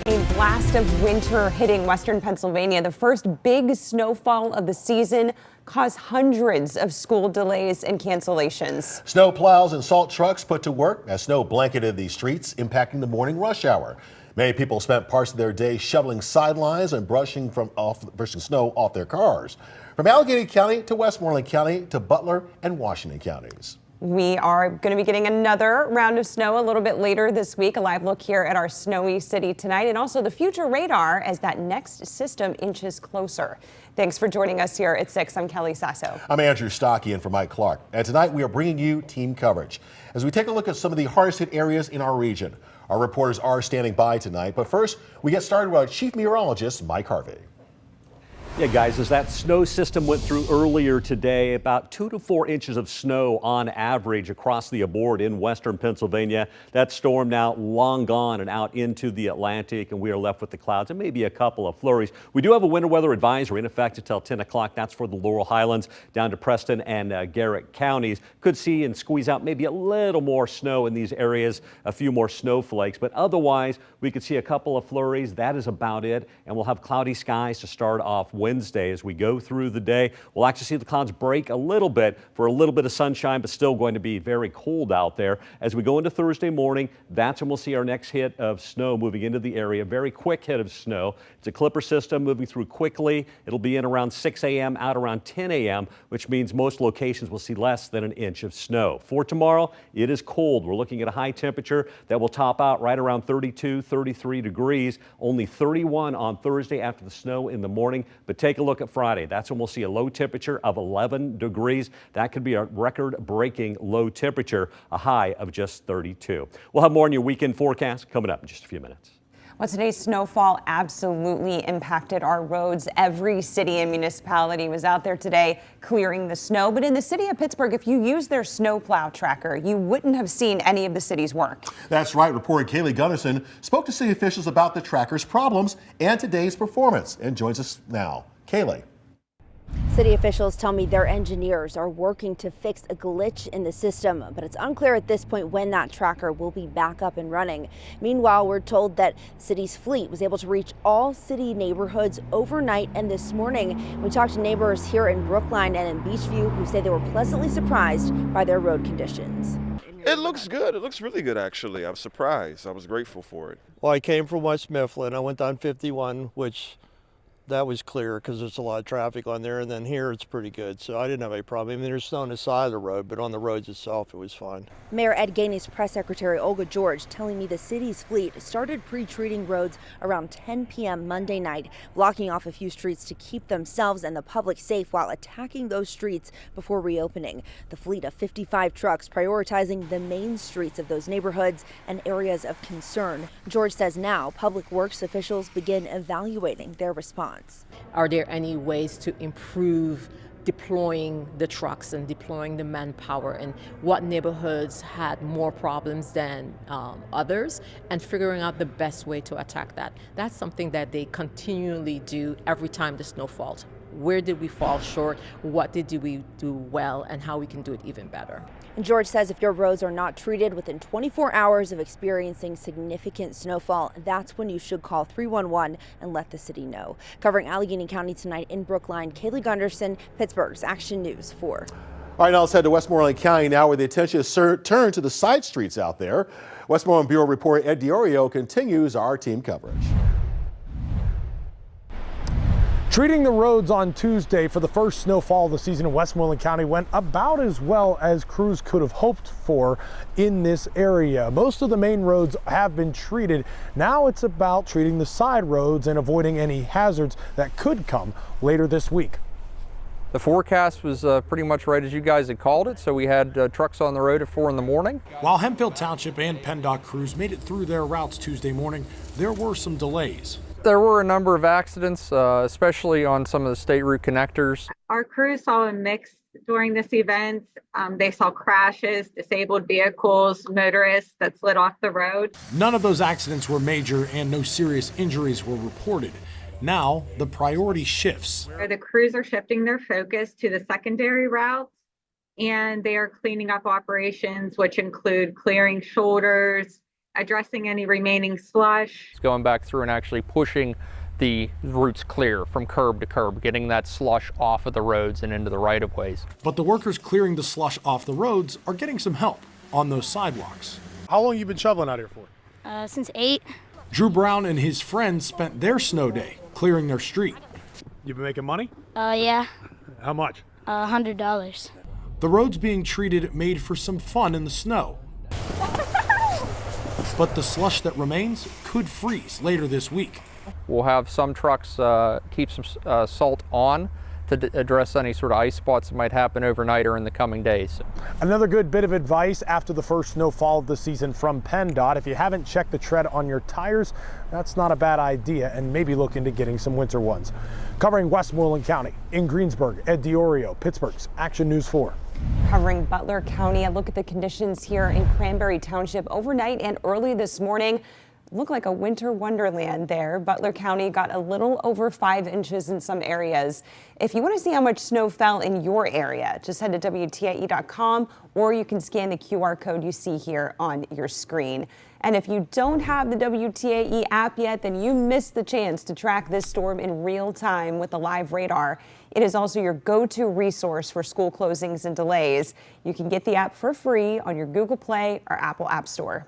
A blast of winter hitting western Pennsylvania. The first big snowfall of the season caused hundreds of school delays and cancellations. Snow plows and salt trucks put to work as snow blanketed the streets, impacting the morning rush hour. Many people spent parts of their day shoveling sidelines and brushing snow off their cars. From Allegheny County to Westmoreland County to Butler and Washington counties. We are going to be getting another round of snow a little bit later this week. A live look here at our snowy city tonight, and also the future radar as that next system inches closer. Thanks for joining us here at 6. I'm Kelly Sasso. I'm Andrew Stocky in for Mike Clark. And tonight we are bringing you team coverage as we take a look at some of the hardest hit areas in our region. Our reporters are standing by tonight, but first we get started with our chief meteorologist, Mike Harvey. Yeah, guys, as that snow system went through earlier today, about 2 to 4 inches of snow on average across the board in western Pennsylvania. That storm now long gone and out into the Atlantic, and we are left with the clouds and maybe a couple of flurries. We do have a winter weather advisory in effect until 10 o'clock. That's for the Laurel Highlands down to Preston and Garrett counties. Could see and squeeze out maybe a little more snow in these areas, a few more snowflakes, but otherwise we could see a couple of flurries. That is about it, and we'll have cloudy skies to start off Wednesday. As we go through the day, we'll actually see the clouds break a little bit for a little bit of sunshine, but still going to be very cold out there. As we go into Thursday morning, that's when we'll see our next hit of snow moving into the area. Very quick hit of snow. It's a clipper system moving through quickly. It'll be in around 6 a.m., out around 10 a.m., which means most locations will see less than an inch of snow. For tomorrow, it is cold. We're looking at a high temperature that will top out right around 32, 33 degrees. Only 31 on Thursday after the snow in the morning, but take a look at Friday. That's when we'll see a low temperature of 11 degrees. That could be a record-breaking low temperature, a high of just 32. We'll have more on your weekend forecast coming up in just a few minutes. Well, today's snowfall absolutely impacted our roads. Every city and municipality was out there today clearing the snow. But in the city of Pittsburgh, if you use their snowplow tracker, you wouldn't have seen any of the city's work. That's right. Reporter Kaylee Gunnarsson spoke to city officials about the tracker's problems and today's performance and joins us now. Kaylee. City officials tell me their engineers are working to fix a glitch in the system, but it's unclear at this point when that tracker will be back up and running. Meanwhile, we're told that the city's fleet was able to reach all city neighborhoods overnight and this morning. We talked to neighbors here in Brookline and in Beechview who say they were pleasantly surprised by their road conditions. It looks good. It looks really good, actually. I'm surprised. I was grateful for it. Well, I came from West Mifflin. I went down 51, which that was clear because there's a lot of traffic on there, and then here it's pretty good, so I didn't have any problem. I mean, there's snow on the side of the road, but on the roads itself it was fine. Mayor Ed Gainey's press secretary Olga George telling me the city's fleet started pre-treating roads around 10 p.m. Monday night, blocking off a few streets to keep themselves and the public safe while attacking those streets before reopening. The fleet of 55 trucks prioritizing the main streets of those neighborhoods and areas of concern. George says now public works officials begin evaluating their response. Are there any ways to improve deploying the trucks and deploying the manpower, and what neighborhoods had more problems than others, and figuring out the best way to attack that? That's something that they continually do every time the snow falls. Where did we fall short? What did we do well, and how we can do it even better? And George says if your roads are not treated within 24 hours of experiencing significant snowfall, that's when you should call 311 and let the city know. Covering Allegheny County tonight in Brookline, Kaylee Gunnarsson, Pittsburgh's Action News 4. All right, now let's head to Westmoreland County now, where the attention is turned to the side streets out there. Westmoreland Bureau reporter Ed Diorio continues our team coverage. Treating the roads on Tuesday for the first snowfall of the season in Westmoreland County went about as well as crews could have hoped for in this area. Most of the main roads have been treated. Now it's about treating the side roads and avoiding any hazards that could come later this week. The forecast was pretty much right as you guys had called it, so we had trucks on the road at 4 in the morning. While Hemphill Township and PennDOT crews made it through their routes Tuesday morning, there were some delays. There were a number of accidents, especially on some of the state route connectors. Our crews saw a mix during this event. They saw crashes, disabled vehicles, motorists that slid off the road. None of those accidents were major and no serious injuries were reported. Now the priority shifts. The crews are shifting their focus to the secondary routes, and they are cleaning up operations, which include clearing shoulders, addressing any remaining slush. It's going back through and actually pushing the routes clear from curb to curb, getting that slush off of the roads and into the right-of-ways. But the workers clearing the slush off the roads are getting some help on those sidewalks. How long have you been shoveling out here for? Since 8. Drew Brown and his friends spent their snow day clearing their street. You been making money? Yeah. How much? $100. The roads being treated made for some fun in the snow. But the slush that remains could freeze later this week. We'll have some trucks keep some salt on to address any sort of ice spots that might happen overnight or in the coming days. Another good bit of advice after the first snowfall of the season from PennDOT. If you haven't checked the tread on your tires, that's not a bad idea, and maybe look into getting some winter ones. Covering Westmoreland County, in Greensburg, Ed DiOrio, Pittsburgh's Action News 4. Covering Butler County, a look at the conditions here in Cranberry Township overnight and early this morning. Look like a winter wonderland there. Butler County got a little over 5 inches in some areas. If you want to see how much snow fell in your area, just head to WTIE.com, or you can scan the QR code you see here on your screen. And if you don't have the WTIE app yet, then you missed the chance to track this storm in real time with the live radar. It is also your go-to resource for school closings and delays. You can get the app for free on your Google Play or Apple App Store.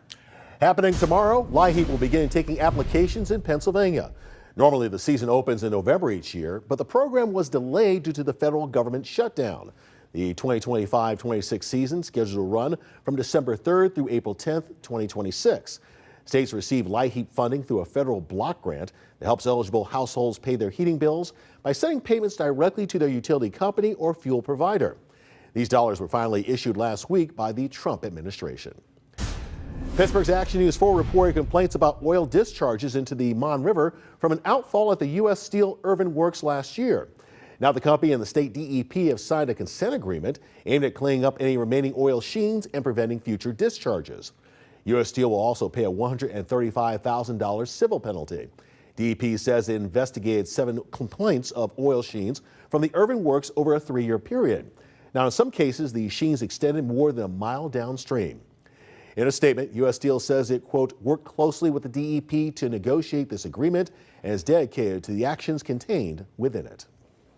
Happening tomorrow, LIHEAP will begin taking applications in Pennsylvania. Normally, the season opens in November each year, but the program was delayed due to the federal government shutdown. The 2025-26 season scheduled to run from December 3rd through April 10th, 2026. States receive LIHEAP funding through a federal block grant that helps eligible households pay their heating bills by sending payments directly to their utility company or fuel provider. These dollars were finally issued last week by the Trump administration. Pittsburgh's Action News 4 reported complaints about oil discharges into the Mon River from an outfall at the U.S. Steel Irvin Works last year. Now the company and the state DEP have signed a consent agreement aimed at cleaning up any remaining oil sheens and preventing future discharges. U.S. Steel will also pay a $135,000 civil penalty. DEP says it investigated 7 complaints of oil sheens from the Irvin Works over a 3-year period. Now in some cases, the sheens extended more than a mile downstream. In a statement, U.S. Steel says it, quote, worked closely with the DEP to negotiate this agreement and is dedicated to the actions contained within it.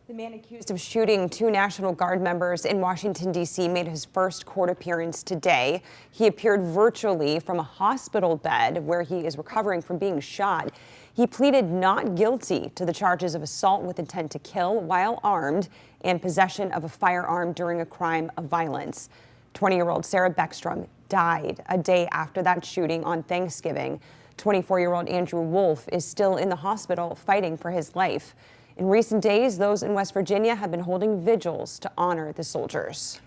The man accused of shooting 2 National Guard members in Washington, D.C. made his first court appearance today. He appeared virtually from a hospital bed where he is recovering from being shot. He pleaded not guilty to the charges of assault with intent to kill while armed and possession of a firearm during a crime of violence. 20-year-old Sarah Beckstrom died a day after that shooting on Thanksgiving. 24-year-old Andrew Wolf is still in the hospital fighting for his life. In recent days, those in West Virginia have been holding vigils to honor the soldiers.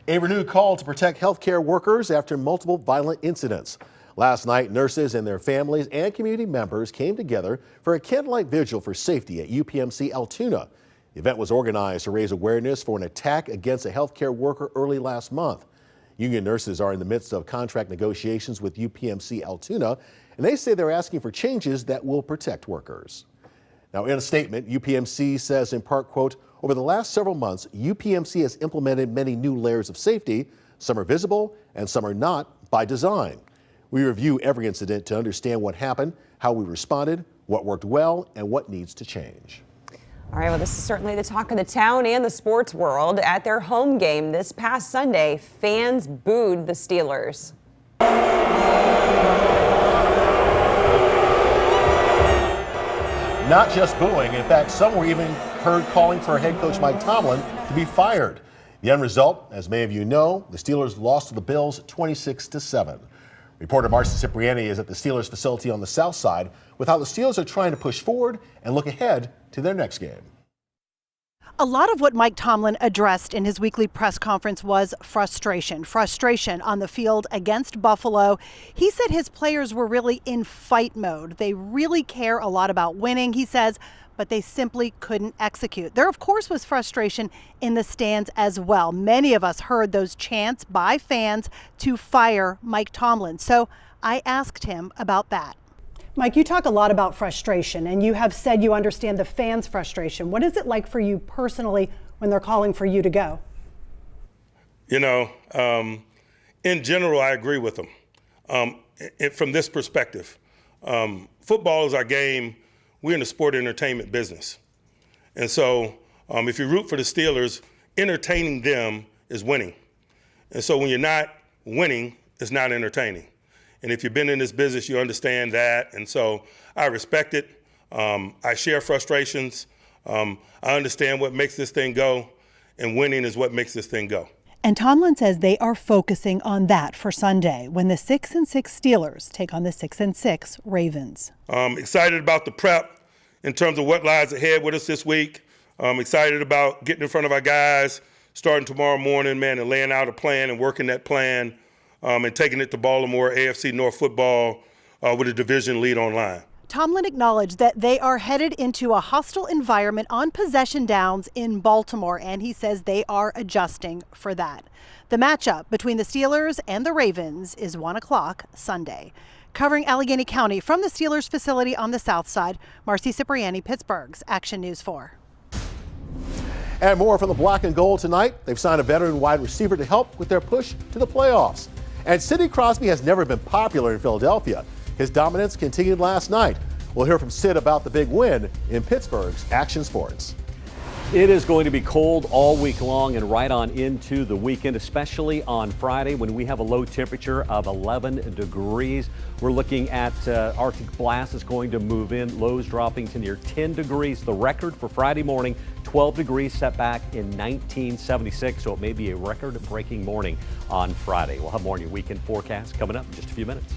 A renewed call to protect healthcare workers after multiple violent incidents. Last night, nurses and their families and community members came together for a candlelight vigil for safety at UPMC Altoona. The event was organized to raise awareness for an attack against a healthcare worker early last month. Union nurses are in the midst of contract negotiations with UPMC Altoona, and they say they're asking for changes that will protect workers. Now, in a statement, UPMC says in part, quote, over the last several months, UPMC has implemented many new layers of safety. Some are visible and some are not by design. We review every incident to understand what happened, how we responded, what worked well, and what needs to change. All right, well, this is certainly the talk of the town and the sports world. At their home game this past Sunday, fans booed the Steelers. Not just booing. In fact, some were even heard calling for head coach Mike Tomlin to be fired. The end result, as many of you know, the Steelers lost to the Bills 26-7. Reporter Marcy Cipriani is at the Steelers facility on the south side with how the Steelers are trying to push forward and look ahead to their next game. A lot of what Mike Tomlin addressed in his weekly press conference was frustration on the field against Buffalo. He said his players were really in fight mode. They really care a lot about winning, he says, but they simply couldn't execute. There, of course, was frustration in the stands as well. Many of us heard those chants by fans to fire Mike Tomlin. So I asked him about that. Mike, you talk a lot about frustration, and you have said you understand the fans' frustration. What is it like for you personally when they're calling for you to go? You know, in general, I agree with them. from this perspective. Football is our game. We're in the sport entertainment business. And so if you root for the Steelers, entertaining them is winning. And so when you're not winning, it's not entertaining. And if you've been in this business, you understand that. And so I respect it. I share frustrations. I understand what makes this thing go, and winning is what makes this thing go. And Tomlin says they are focusing on that for Sunday when the 6-6 Steelers take on the 6-6 Ravens. Excited about the prep in terms of what lies ahead with us this week. Excited about getting in front of our guys, starting tomorrow morning, man, and laying out a plan and working that plan and taking it to Baltimore, AFC North football with a division lead online. Tomlin acknowledged that they are headed into a hostile environment on possession downs in Baltimore, and he says they are adjusting for that. The matchup between the Steelers and the Ravens is 1 o'clock Sunday. Covering Allegheny County from the Steelers facility on the south side, Marcy Cipriani, Pittsburgh's Action News 4. And more from the Black and Gold tonight. They've signed a veteran wide receiver to help with their push to the playoffs. And Sidney Crosby has never been popular in Philadelphia. His dominance continued last night. We'll hear from Sid about the big win in Pittsburgh's Action Sports. It is going to be cold all week long and right on into the weekend, especially on Friday when we have a low temperature of 11 degrees. We're looking at Arctic blast is going to move in, lows dropping to near 10 degrees. The record for Friday morning, 12 degrees set back in 1976, so it may be a record-breaking morning on Friday. We'll have more on your weekend forecast coming up in just a few minutes.